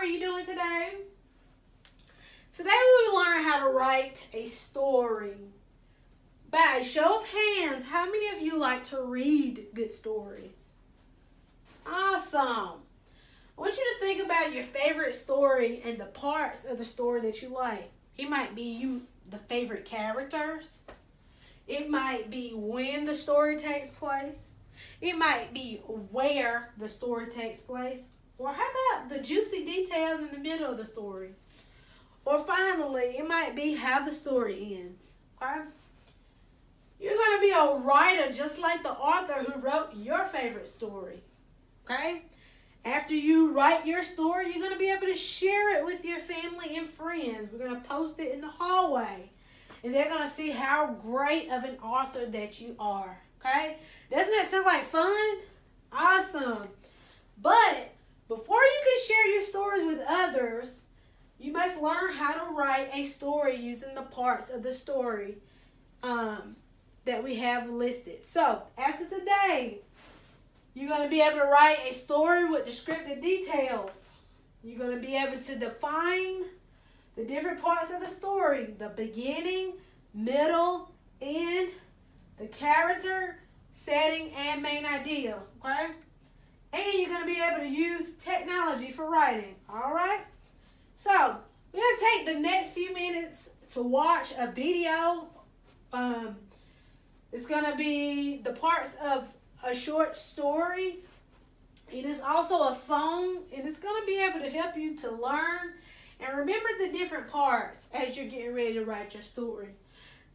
are you doing today? Today we will learn how to write a story. By a show of hands, how many of you like to read good stories? Awesome. I want you to think about your favorite story and the parts of the story that you like. It might be the favorite characters. It might be when the story takes place. It might be where the story takes place. Or how about the juicy details in the middle of the story? Or finally, it might be how the story ends. Okay? You're going to be a writer just like the author who wrote your favorite story. Okay? After you write your story, you're going to be able to share it with your family and friends. We're going to post it in the hallway. And they're going to see how great of an author that you are. Okay? Doesn't that sound like fun? Awesome. But before you can share your stories with others, you must learn how to write a story using the parts of the story that we have listed. So, after today, you're going to be able to write a story with descriptive details. You're going to be able to define the different parts of the story, the beginning, middle, end, the character, setting, and main idea. Okay? And you're going to be able to use technology for writing. All right? So, we're going to take the next few minutes to watch a video. It's going to be the parts of a short story. It is also a song, and it's going to be able to help you to learn and remember the different parts as you're getting ready to write your story.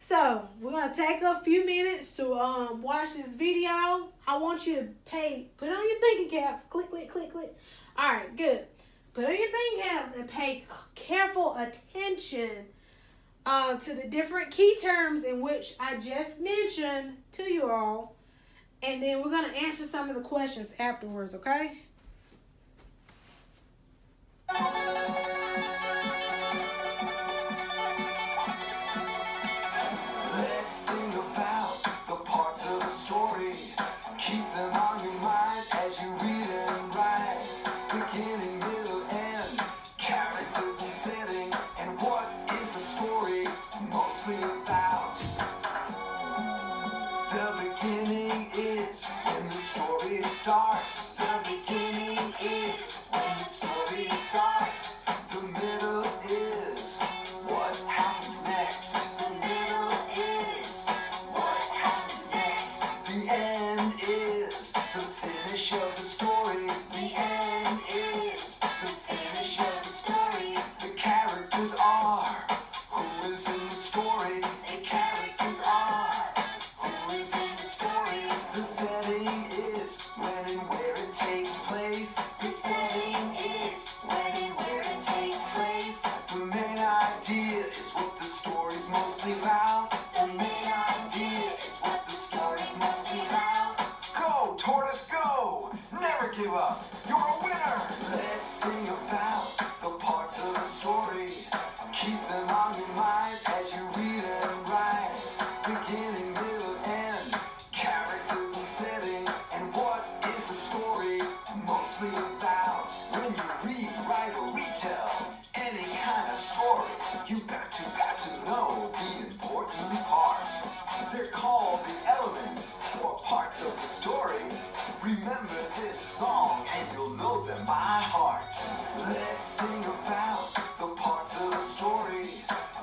So, we're going to take a few minutes to watch this video. I want you to put on your thinking caps. Click, click, click, click. All right, good. Put on your thinking caps and pay careful attention to the different key terms in which I just mentioned to you all. And then we're going to answer some of the questions afterwards, okay? Let's sing about the parts of the story. Keep them on your mind as you read and write. Beginning, middle, end, characters and setting. And what is the story mostly about? The beginning is when the story starts. The beginning is when the story starts. The middle is what happens next. The middle is what happens next. The end is the finish of the story. The end is the finish of the story. The characters are who is in the story. The characters are who is in the story. The setting is when and where it takes place. The setting is when and where it takes place. The main idea is what the story's mostly about. The main idea is what the story's mostly about. Go, tortoise, go! Never give up. You're a winner. Let's sing about the parts of the story. Keep them on your mind as you read and write. Beginning, middle, end, characters and setting. And what is the story mostly about? When you read, write, or retell any kind of story, you got to know the important parts. They're called the elements or parts of the story. Remember this song and you'll know them by heart. Let's sing about the parts of the story.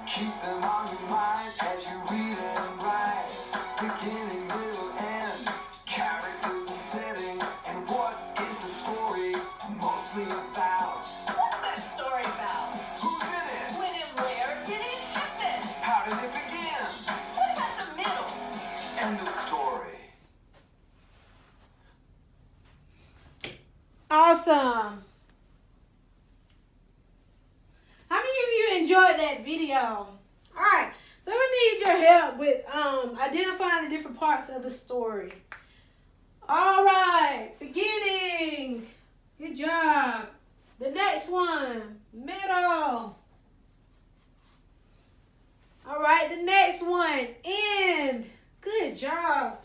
Keep them on your mind as you read and write. Beginning, middle, end, characters and setting. And what is the story mostly about? What's that story about? Who's in it? When and where did it happen? How did it begin? What about the middle? End of story. Awesome. How many of you enjoyed that video? All right. So I'm going to need your help with identifying the different parts of the story. All right. Beginning. Good job. The next one. Middle. All right. The next one. End. Good job.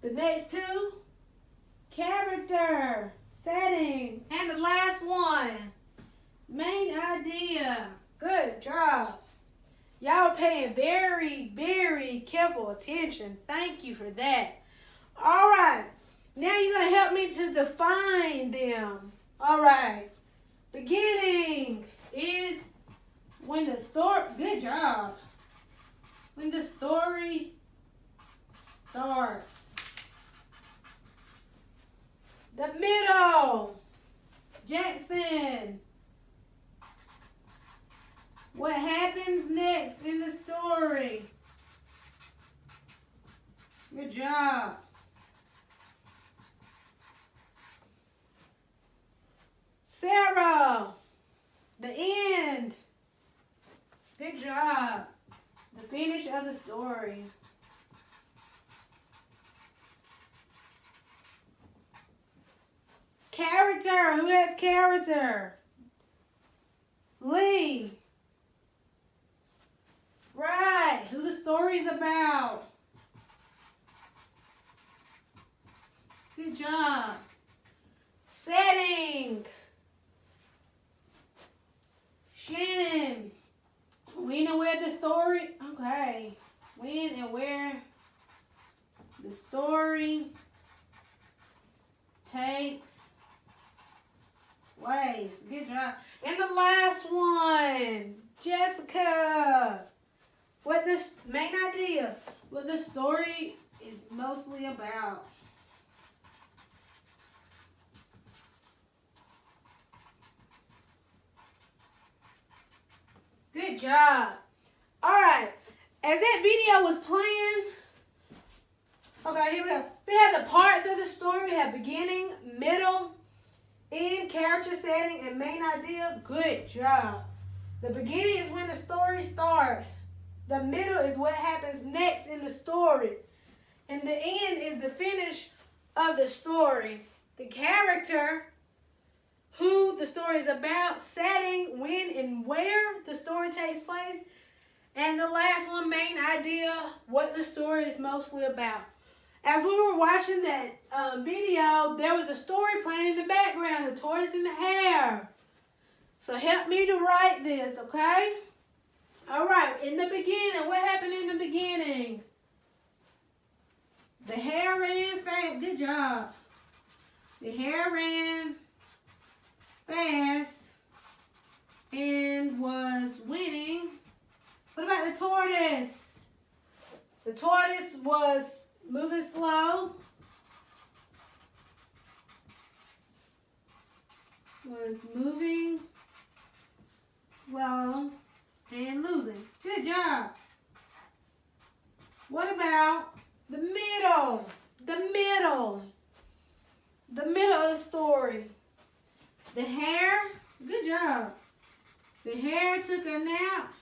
The next two. Character. setting. And the last one, main idea. Good job. Y'all are paying very, very careful attention. Thank you for that. All right. Now you're going to help me to define them. All right. Beginning is when the story, good job. When the story starts. The middle, Jackson. What happens next in the story? Good job. Sarah, the end. Good job. The finish of the story. Character. Who has character? Lee. Right. Who the story is about? Good job. Setting. Shannon. When and where the story. Okay. When and where the story takes place. Good job. And the last one, Jessica. What this main idea, what the story is mostly about. Good job. All right. As that video was playing, okay, here we go. We have the parts of the story. We have beginning, middle, end, character setting, and main idea. Good job. The beginning is when the story starts. The middle is what happens next in the story. And the end is the finish of the story. The character, who the story is about, setting, when and where the story takes place. And the last one, main idea, what the story is mostly about. As we were watching that video, there was a story playing in the background, the tortoise and the hare. So help me to write this, okay? All right, in the beginning, what happened in the beginning? The hare ran fast. Good job. The hare ran fast and was winning. What about the tortoise? The tortoise was moving slow. Was moving slow and losing. Good job. What about the middle? The middle. The middle of the story. The hare, good job. The hare took a nap.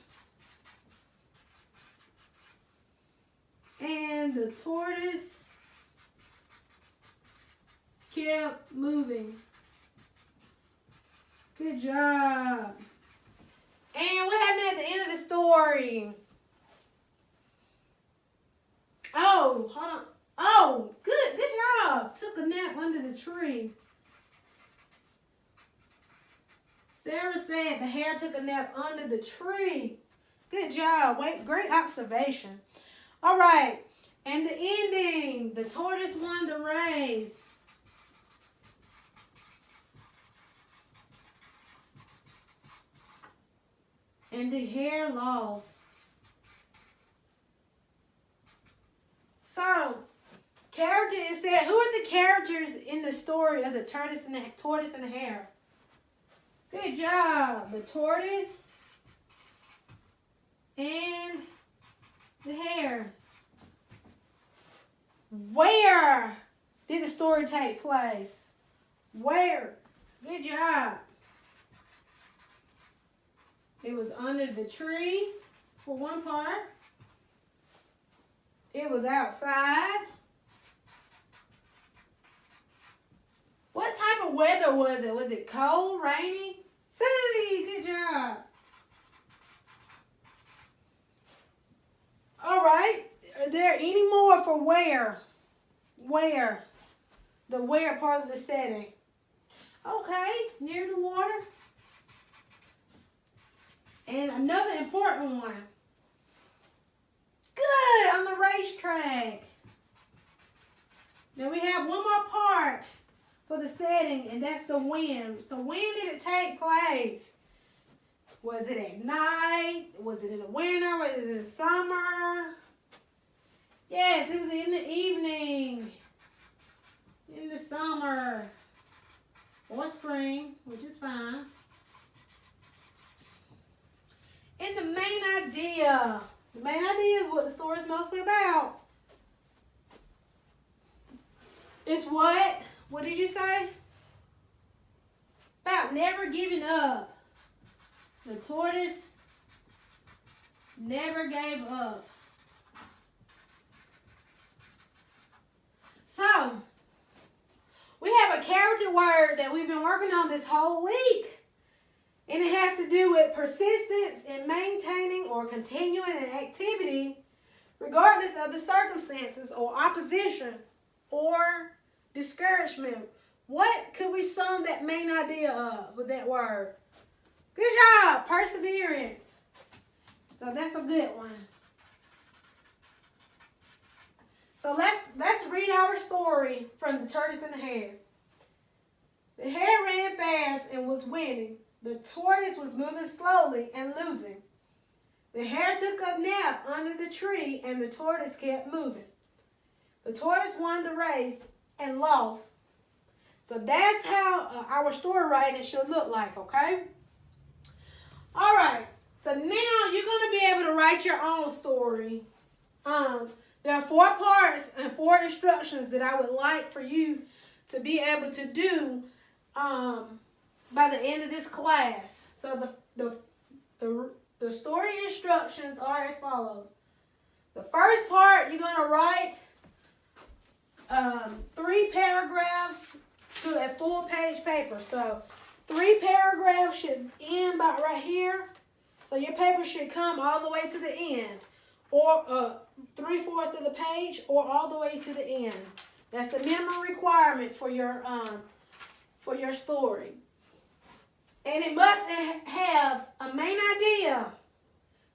And the tortoise kept moving. Good job. And what happened at the end of the story? Oh, hold on. Oh, good job. Took a nap under the tree. Sarah said the hare took a nap under the tree. Good job. Wait, great observation. All right. And the ending. The tortoise won the race. And the hare lost. So, character is said. Who are the characters in the story of the tortoise and the hare? Good job. The tortoise and the hare. Where did the story take place? Where? Good job. It was under the tree for one part. It was outside. What type of weather was it? Was it cold, rainy? Sunny. Good job. All right. Are there any more for where? Where? The where part of the setting. Okay, near the water. And another important one. Good, on the racetrack. Now we have one more part for the setting, and that's the when. So when did it take place? Was it at night? Was it in the winter? Was it in the summer? Yes, it was in the evening. In the summer. Or spring, which is fine. And the main idea. The main idea is what the story is mostly about. It's what? What did you say? About never giving up. The tortoise never gave up. So, we have a character word that we've been working on this whole week. And it has to do with persistence in maintaining or continuing an activity regardless of the circumstances or opposition or discouragement. What could we sum that main idea of with that word? Good job, perseverance. So that's a good one. So let's read our story from the tortoise and the hare. The hare ran fast and was winning. The tortoise was moving slowly and losing. The hare took a nap under the tree and the tortoise kept moving. The tortoise won the race and lost. So that's how our story writing should look like, okay? All right. So now you're going to be able to write your own story. There are 4 parts and 4 instructions that I would like for you to be able to do by the end of this class. So the story instructions are as follows. The first part, you're going to write 3 paragraphs to a full page paper. So 3 paragraphs should end about right here. So your paper should come all the way to the end, or 3/4 of the page, or all the way to the end. That's the minimum requirement for your story. And it must have a main idea,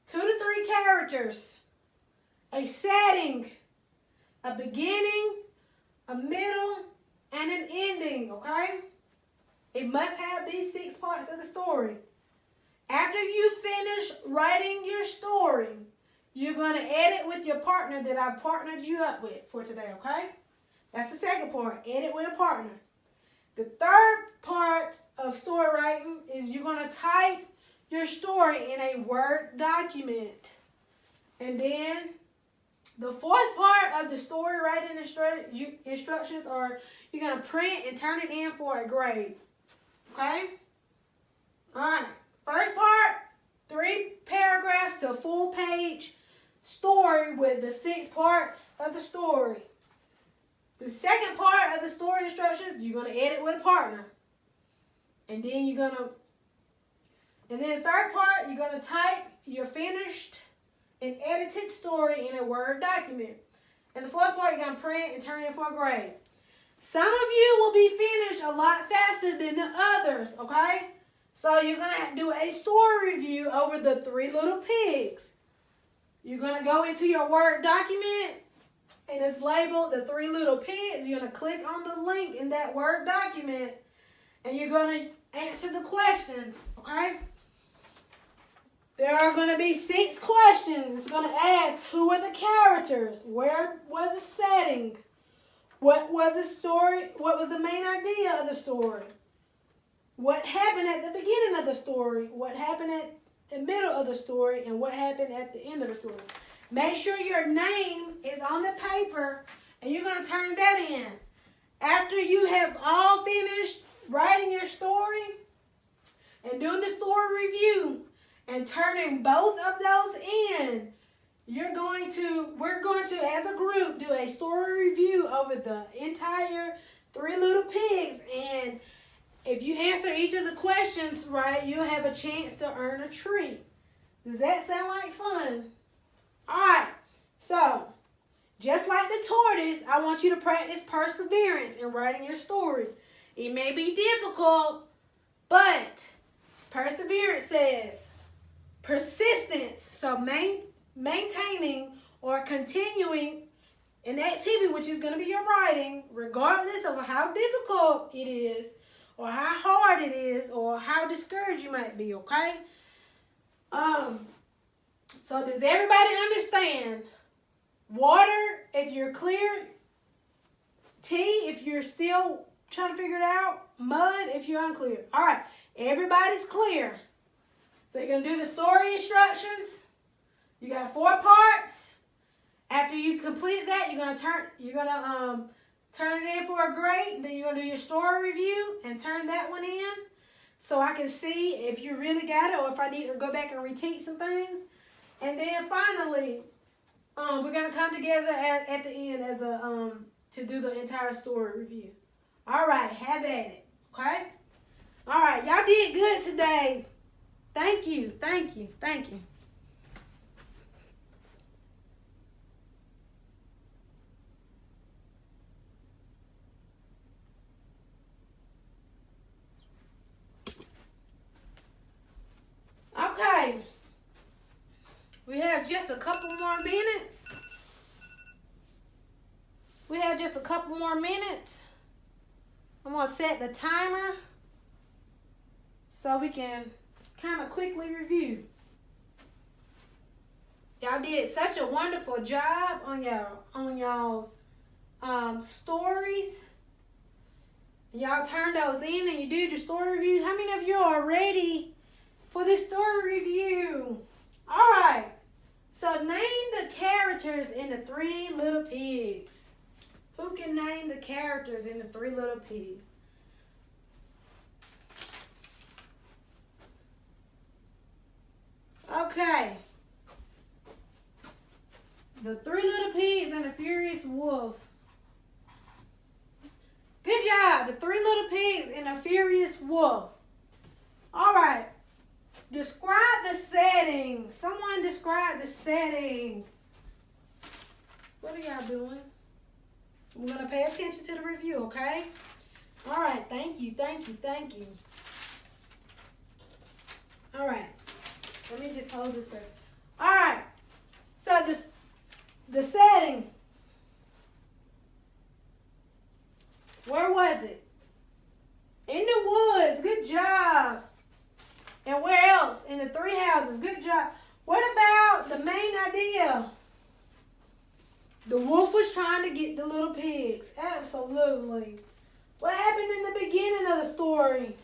2 to 3 characters, a setting, a beginning, a middle, and an ending, okay? It must have these 6 parts of the story. After you finish writing your story, you're going to edit with your partner that I partnered you up with for today, okay? That's the second part, edit with a partner. The third part of story writing is you're going to type your story in a Word document. And then the fourth part of the story writing instructions are you're going to print and turn it in for a grade. Okay? All right. First part, 3 paragraphs to a full page story with the 6 parts of the story. The second part of the story instructions, you're going to edit with a partner. And then the third part, you're going to type your finished and edited story in a Word document. And the fourth part, you're going to print and turn in for a grade. Some of you will be finished a lot faster than the others, okay? So you're going to do a story review over the 3 little pigs. You're going to go into your Word document, and it's labeled the 3 little pigs. You're going to click on the link in that Word document, and you're going to answer the questions, okay? There are going to be 6 questions. It's going to ask, who are the characters? Where was the setting? What was the story? What was the main idea of the story? What happened at the beginning of the story? What happened at the middle of the story? And what happened at the end of the story? Make sure your name is on the paper, and you're going to turn that in. After you have all finished writing your story and doing the story review and turning both of those in, we're going to, as a group, do a story review over the entire 3 little pigs. And if you answer each of the questions right, you'll have a chance to earn a treat. Does that sound like fun? All right. So, just like the tortoise, I want you to practice perseverance in writing your story. It may be difficult, but perseverance says persistence. So maintaining or continuing an activity, which is going to be your writing, regardless of how difficult it is, or how hard it is, or how discouraged you might be, okay? So does everybody understand? Water, if you're clear. Tea, if you're still trying to figure it out. Mud, if you're unclear. All right, everybody's clear. So you're going to do the story instructions. You got 4 parts. After you complete that, you're gonna turn it in for a grade. Then you're gonna do your story review and turn that one in, so I can see if you really got it or if I need to go back and reteach some things. And then finally, we're gonna come together at the end as a to do the entire story review. All right, have at it. Okay. All right, y'all did good today. Thank you. Thank you. Thank you. Okay, we have just a couple more minutes. I'm going to set the timer so we can kind of quickly review. Y'all did such a wonderful job on y'all's stories. Y'all turned those in and you did your story review. How many of you are ready for this story review? All right. So name the characters in the 3 Little Pigs. Who can name the characters in the 3 Little Pigs? Okay. The 3 Little Pigs and the Furious Wolf. Good job. The 3 Little Pigs and the Furious Wolf. All right. Describe the setting. Someone describe the setting. What are y'all doing? We're going to pay attention to the review, okay? All right. Thank you. All right. Let me just hold this back. All right. So the setting. Where was it? In the woods. Good job. And where else? In the 3 houses. Good job. What about the main idea? The wolf was trying to get the little pigs. Absolutely. What happened in the beginning of the story?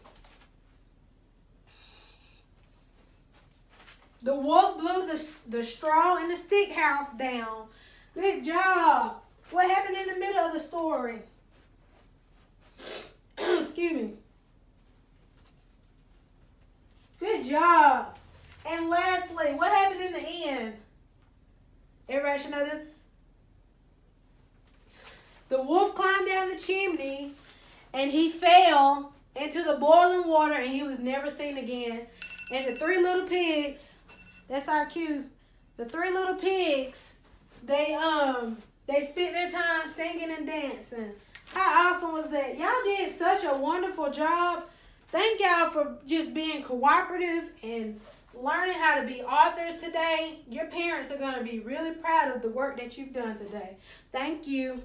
The wolf blew the straw in the stick house down. Good job. What happened in the middle of the story? Excuse me. Good job. And lastly, what happened in the end? Everybody should know this. The wolf climbed down the chimney and he fell into the boiling water and he was never seen again. And the 3 little pigs, that's our cue. The 3 little pigs, they spent their time singing and dancing. How awesome was that? Y'all did such a wonderful job. Thank y'all for just being cooperative and learning how to be authors today. Your parents are going to be really proud of the work that you've done today. Thank you.